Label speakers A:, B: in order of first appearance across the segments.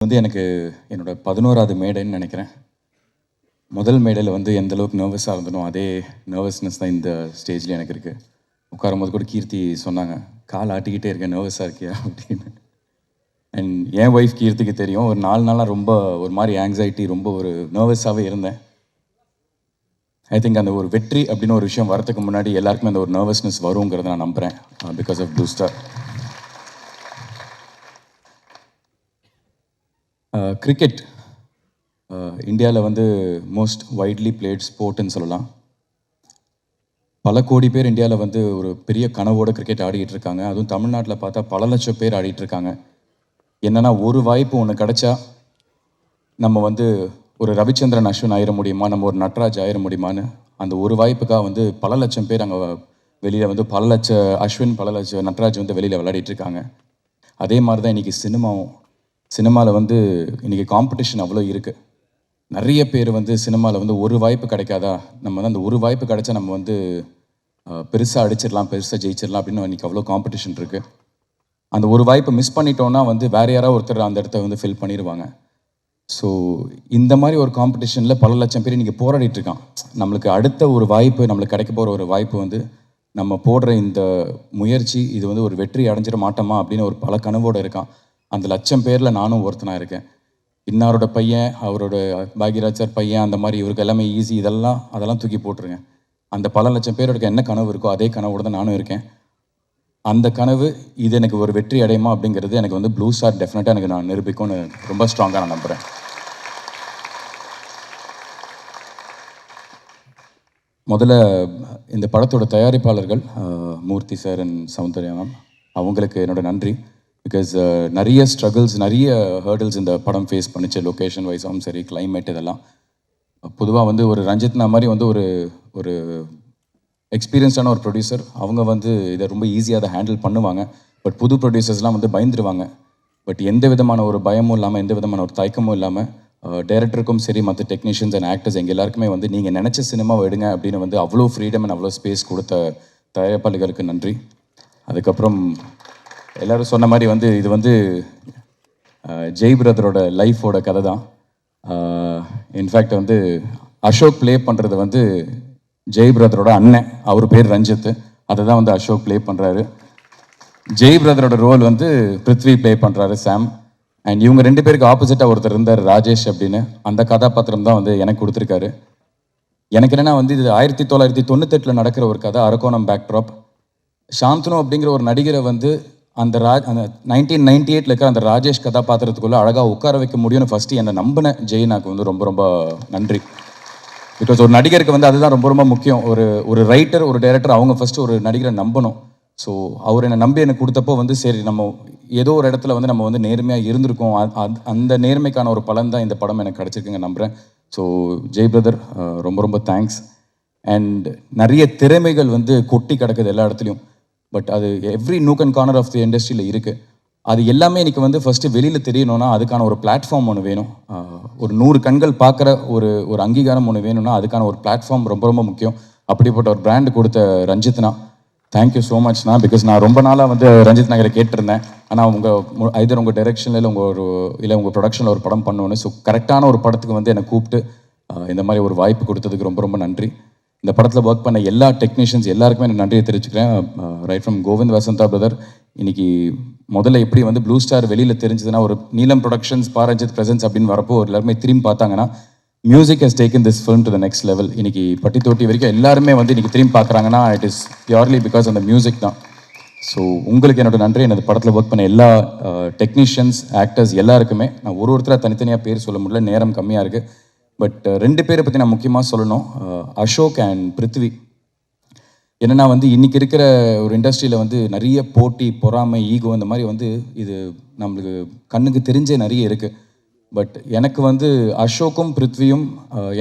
A: எனக்கு என்னோட 11வது மேடைன்னு நினைக்கிறேன். முதல் மேடையில் எந்த அளவுக்கு நர்வஸாக இருந்தனோ அதே நர்வஸ்னஸ் தான் இந்த ஸ்டேஜ்லேயும் எனக்கு இருக்குது. உட்காரும்போது கூட கீர்த்தி சொன்னாங்க, கால் ஆட்டிக்கிட்டே இருக்கேன், நர்வஸாக இருக்கியா அப்படின்னு. அண்ட் என் ஒய்ஃப் கீர்த்திக்கு தெரியும், ஒரு 4 நாளாக ரொம்ப ஒரு மாதிரி ஆங்ஸைட்டி, ரொம்ப ஒரு நர்வஸாகவே இருந்தேன். ஐ திங்க் அந்த ஒரு வெற்றி அப்படின்னு ஒரு விஷயம் வரதுக்கு முன்னாடி எல்லாருக்குமே அந்த ஒரு நர்வஸ்னஸ் வருங்கிறத நான் நம்புகிறேன். Because of Blue Star. Cricket இந்தியாவில் மோஸ்ட் வைட்லி பிளேட் ஸ்போர்ட்னு சொல்லலாம். பல கோடி பேர் இந்தியாவில் ஒரு பெரிய கனவோட கிரிக்கெட் ஆடிக்கிட்டு இருக்காங்க. அதுவும் தமிழ்நாட்டில் பார்த்தா பல லட்சம் பேர் ஆடிட்டு இருக்காங்க. என்னென்னா, ஒரு வாய்ப்பு ஒன்று கிடச்சா நம்ம ஒரு ரவிச்சந்திரன் அஸ்வின் ஆயிட முடியுமா, நம்ம ஒரு நட்ராஜ் ஆயிட முடியுமான்னு அந்த ஒரு வாய்ப்புக்காக பல லட்சம் பேர் அங்கே வெளியில் பல லட்ச அஸ்வின், பல லட்ச நட்ராஜ் வெளியில் விளையாடிட்டு இருக்காங்க. அதே மாதிரி தான் இன்றைக்கி சினிமாவில் இன்றைக்கி காம்படிஷன் அவ்வளோ இருக்குது. நிறைய பேர் சினிமாவில் ஒரு வாய்ப்பு கிடைக்காதா, நம்ம அந்த ஒரு வாய்ப்பு கிடைச்சா நம்ம பெருசாக அடிச்சிடலாம், பெருசாக ஜெயிச்சிடலாம் அப்படின்னு இன்றைக்கி அவ்வளோ காம்படிஷன் இருக்குது. அந்த ஒரு வாய்ப்பை மிஸ் பண்ணிட்டோன்னா வேறு யாராவது ஒருத்தர் அந்த இடத்த ஃபில் பண்ணிடுவாங்க. ஸோ இந்த மாதிரி ஒரு காம்படிஷனில் பல லட்சம் பேர் இன்றைக்கி போராடிட்டு இருக்கான். நம்மளுக்கு அடுத்த ஒரு வாய்ப்பு, நம்மளுக்கு கிடைக்க போகிற ஒரு வாய்ப்பு நம்ம போடுற இந்த முயற்சி இது ஒரு வெற்றி அடைஞ்சிட மாட்டோமா அப்படின்னு ஒரு பல கனவோடு இருக்கான். அந்த லட்சம் பேரில் நானும் ஒருத்தனாக இருக்கேன். இன்னாரோட பையன், அவரோட பாக்யராஜ் சார் பையன், அந்த மாதிரி இவருக்கு எல்லாமே ஈஸி, அதெல்லாம் தூக்கி போட்டுருங்க. அந்த பல லட்சம் பேரோட என்ன கனவு இருக்கோ அதே கனவோடு தான் நானும் இருக்கேன். அந்த கனவு இது எனக்கு ஒரு வெற்றி அடையுமா அப்படிங்கிறது எனக்கு ப்ளூ ஸ்டார் டெஃபினட்டாக எனக்கு நான் நிரூபிக்கும்னு ரொம்ப ஸ்ட்ராங்காக நான் நம்புகிறேன். முதல்ல இந்த படத்தோட தயாரிப்பாளர்கள் மூர்த்தி சார் அண்ட் சௌந்தர்யா மேம், அவங்களுக்கு என்னோட நன்றி. பிகாஸ் நிறைய ஸ்ட்ரகிள்ஸ், நிறைய ஹேர்டில்ஸ் இந்த படம் ஃபேஸ் பண்ணிச்சு. லொக்கேஷன் வைஸாகவும் சரி, கிளைமேட், இதெல்லாம். பொதுவாக ஒரு ரஞ்சித்னா மாதிரி ஒரு ஒரு எக்ஸ்பீரியன்ஸான ஒரு ப்ரொடியூசர், அவங்க இதை ரொம்ப ஈஸியாக அதை ஹேண்டில் பண்ணுவாங்க. பட் புது ப்ரொடியூசர்ஸ்லாம் பயந்துருவாங்க. பட் எந்த விதமான ஒரு பயமும் இல்லாமல், எந்த விதமான ஒரு தயக்கமும் இல்லாமல், டைரக்டருக்கும் சரி, மற்ற டெக்னீஷியன்ஸ் அண்ட் ஆக்டர்ஸ் எங்கள் எல்லாருக்குமே நீங்கள் நினச்ச சினிமாவை எடுங்க அப்படின்னு அவ்வளோ ஃப்ரீடம் அண்ட் அவ்வளோ ஸ்பேஸ் கொடுத்த தயாரிப்பாளர்களுக்கு நன்றி. அதுக்கப்புறம் எல்லோரும் சொன்ன மாதிரி இது ஜெய் பிரதரோட லைஃபோட கதை தான். இன்ஃபேக்ட் அசோக் ப்ளே பண்ணுறது ஜெய் பிரதரோட அண்ணன், அவர் பேர் ரஞ்சித். அதை தான் அசோக் ப்ளே பண்ணுறாரு. ஜெய் பிரதரோட ரோல் பிருத்வி ப்ளே பண்ணுறாரு, சாம். அண்ட் இவங்க 2 பேருக்கு ஆப்போசிட்டாக ஒருத்தர் இருந்தார், ராஜேஷ் அப்படின்னு. அந்த கதாபாத்திரம் தான் எனக்கு கொடுத்துருக்காரு. எனக்கு என்னென்னா இது 1998 நடக்கிற ஒரு கதை, அரக்கோணம் பேக்ட்ராப். சாந்தனு அப்படிங்கிற ஒரு நடிகரை அந்த 1998 இருக்கிற அந்த ராஜேஷ் கதாபாத்திரத்துக்குள்ளே அழகாக உட்கார வைக்க முடியும்னு ஃபஸ்ட்டு என்னை நம்பின ஜெயினாக்கு ரொம்ப ரொம்ப நன்றி. பிகாஸ் ஒரு நடிகருக்கு அதுதான் ரொம்ப ரொம்ப முக்கியம். ஒரு ரைட்டர், ஒரு டைரக்டர், அவங்க ஃபஸ்ட்டு ஒரு நடிகரை நம்பணும். ஸோ அவர் என்னை நம்பி எனக்கு கொடுத்தப்போ சரி, நம்ம ஏதோ ஒரு இடத்துல நம்ம நேர்மையாக இருந்திருக்கோம். அந்த நேர்மைக்கான ஒரு பலன் தான் இந்த படம் எனக்கு கிடச்சிருக்குங்க நம்புகிறேன். ஸோ ஜெய் பிரதர், ரொம்ப ரொம்ப தேங்க்ஸ். அண்ட் நிறைய திறமைகள் கொட்டி கிடக்குது எல்லா இடத்துலையும். பட் அது every nook and corner of the இண்டஸ்ட்ரியில் இருக்குது. அது எல்லாமே இன்றைக்கி ஃபஸ்ட்டு வெளியில் தெரியணும்னா அதுக்கான ஒரு பிளாட்ஃபார்ம் ஒன்று வேணும். ஒரு 100 கண்கள் பார்க்குற ஒரு அங்கீகாரம் ஒன்று வேணும்னா அதுக்கான ஒரு பிளாட்ஃபார்ம் ரொம்ப ரொம்ப முக்கியம். அப்படிப்பட்ட ஒரு பிராண்டு கொடுத்த ரஞ்சித்னா, தேங்க்யூ ஸோ மச்ண்ணா. பிகாஸ் நான் ரொம்ப நாளாக ரஞ்சித் நகரை கேட்டிருந்தேன். ஆனால் ஐதர் உங்கள் டைரெக்ஷனில் இல்லை உங்கள் ப்ரொடக்ஷனில் ஒரு படம் பண்ணுவேன்னு. ஸோ கரெக்டான ஒரு படத்துக்கு என்னை கூப்பிட்டு இந்த மாதிரி ஒரு வாய்ப்பு கொடுத்ததுக்கு ரொம்ப ரொம்ப நன்றி. இந்த படத்தில் ஒர்க் பண்ண எல்லா டெக்னீஷியன்ஸ் எல்லாருக்குமே நான் நன்றியை தெரிவிச்சுக்கிறேன். Right from Kovind Vasantha brother. இன்றைக்கி முதல்ல எப்படி ப்ளூ ஸ்டார் வெளியில் தெரிஞ்சதுன்னா, ஒரு நீலம் ப்ரொடக்ஷன்ஸ், பாரஞ்சித் பிரசன்ஸ் அப்படின்னு வரப்போ எல்லாருமே திரும்பி பார்த்தாங்கன்னா, music has taken this film to the next level. இன்றைக்கி பட்டி தொட்டி வரைக்கும் எல்லாருமே இன்றைக்கி திரும்பி பார்க்குறாங்கன்னா, இட் இஸ் பியூர்லி பிகாஸ் அந்த மியூசிக் தான். ஸோ உங்களுக்கு என்னோட நன்றி. எனது படத்தில் ஒர்க் பண்ண எல்லா டெக்னீஷியன்ஸ், ஆக்டர்ஸ் எல்லாருக்குமே. நான் ஒருத்தராக தனித்தனியாக பேர் சொல்ல முடியல, நேரம் கம்மியாக இருக்குது. பட் 2 பேரை பற்றி நான் முக்கியமாக சொல்லணும், அசோக் அண்ட் பிருத்வி. என்னென்னா இன்றைக்கி இருக்கிற ஒரு இண்டஸ்ட்ரியில் நிறைய போட்டி, பொறாமை, ஈகோ, இந்த மாதிரி இது நம்மளுக்கு கண்ணுக்கு தெரிஞ்சே நிறைய இருக்குது. பட் எனக்கு அசோக்கும் பிருத்வியும்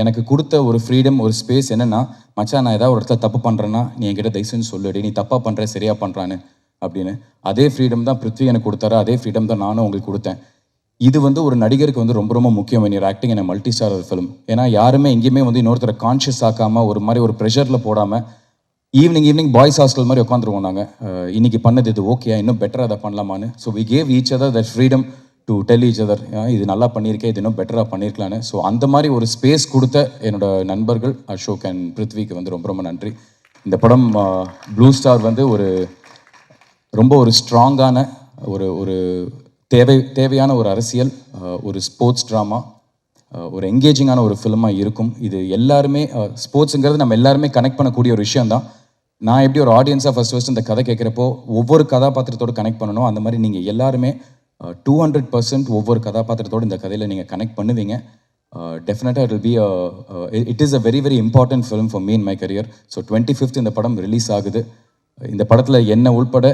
A: எனக்கு கொடுத்த ஒரு ஃப்ரீடம், ஒரு ஸ்பேஸ் என்னென்னா, மச்சான் நான் ஏதாவது ஒரு இடத்துல தப்பு பண்ணுறேன்னா நீ என்கிட்ட தயவுசெய்து சொல்லுடி, நீ தப்பாக பண்ணுற சரியாக பண்ணுறான்னு அப்படின்னு. அதே ஃப்ரீடம் தான் பிருத்வி எனக்கு கொடுத்தாரு, அதே ஃப்ரீடம் தான் நானும் உங்களுக்கு கொடுத்தேன். இது ஒரு நடிகருக்கு ரொம்ப ரொம்ப முக்கியம் when you're acting in a multi-star film. ஏன்னா யாருமே எங்கேயுமே இன்னொருத்தரை கான்ஷியஸ் ஆக்காமல், ஒரு மாதிரி ஒரு ப்ரெஷரில் போடாமல், ஈவினிங் பாய்ஸ் ஹாஸ்டல் மாதிரி உட்காந்துருவோம் நாங்கள். இன்றைக்கி பண்ணது இது ஓகே, இன்னும் பெட்டராக அதை பண்ணலாமான்னு. So we gave each other that freedom to tell each other இது நல்லா பண்ணியிருக்கேன், இது இன்னும் பெட்டராக பண்ணியிருக்கலான்னு. ஸோ அந்த மாதிரி ஒரு ஸ்பேஸ் கொடுத்த என்னோட நண்பர்கள் அசோக் அண்ட் பிருத்விக்கு வந்து ரொம்ப ரொம்ப நன்றி. இந்த படம் ப்ளூ ஸ்டார் வந்து ரொம்ப ஒரு ஸ்ட்ராங்கான ஒரு தேவையான ஒரு அரசியல், ஒரு ஸ்போர்ட்ஸ் ட்ராமா, ஒரு என்கேஜிங்கான ஒரு ஃபிலிமாக இருக்கும். இது எல்லாருமே ஸ்போர்ட்ஸுங்கிறது நம்ம எல்லாருமே கனெக்ட் பண்ணக்கூடிய ஒரு விஷயம் தான். நான் எப்படி ஒரு ஆடியன்ஸாக ஃபஸ்ட் இந்த கதை கேட்குறப்போ ஒவ்வொரு கதாபாத்திரத்தோடு கனெக்ட் பண்ணணும், அந்த மாதிரி நீங்கள் எல்லாருமே 200% ஒவ்வொரு கதாபாத்திரத்தோடு இந்த கதையில் நீங்கள் கனெக்ட் பண்ணுவீங்க. டெஃபினட்டாக it will be it is a very very important film for me in my career. So 25th இந்த படம் ரிலீஸ் ஆகுது. இந்த படத்தில் என்ன உள்பட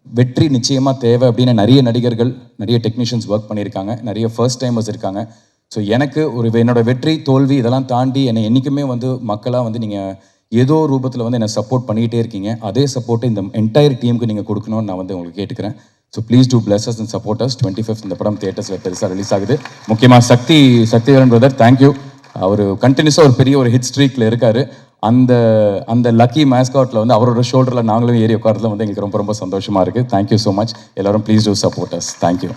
A: வெற்றி நிச்சயமாக தேவை அப்படின்னு நிறைய நடிகர்கள், நிறைய டெக்னீஷியன்ஸ் ஒர்க் பண்ணியிருக்காங்க, நிறைய ஃபர்ஸ்ட் டைமர்ஸ் இருக்காங்க. ஸோ எனக்கு என்னோட வெற்றி தோல்வி இதெல்லாம் தாண்டி என்னை என்றைக்குமே வந்து மக்களாக வந்து நீங்கள் ஏதோ ரூபத்தில் வந்து என்னை சப்போர்ட் பண்ணிகிட்டே இருக்கீங்க. அதே சப்போர்ட்டை இந்த என்டையர் டீமுக்கு நீங்கள் கொடுக்கணும்னு நான் வந்து உங்களுக்கு கேட்டுக்கிறேன். So please do plus us and support us. 25th இந்த படம் தியேட்டர்ஸில் பெருசாக ரிலீஸ் ஆகுது. முக்கியமாக சக்திவேலன் பிரதர், தேங்க்யூ. அவர் கண்டினியூஸாக ஒரு பெரிய ஒரு ஹிட் ஸ்ட்ரீக்கில் இருக்கார். அந்த லக்கி மேஸ்காட்டில் வந்து அவரோட ஷோல்டரில் நாங்களும் ஏறி உட்காரதுல வந்து எங்களுக்கு ரொம்ப ரொம்ப சந்தோஷமாக இருக்குது. Thank you so much. எல்லோரும் please do support us. Thank you.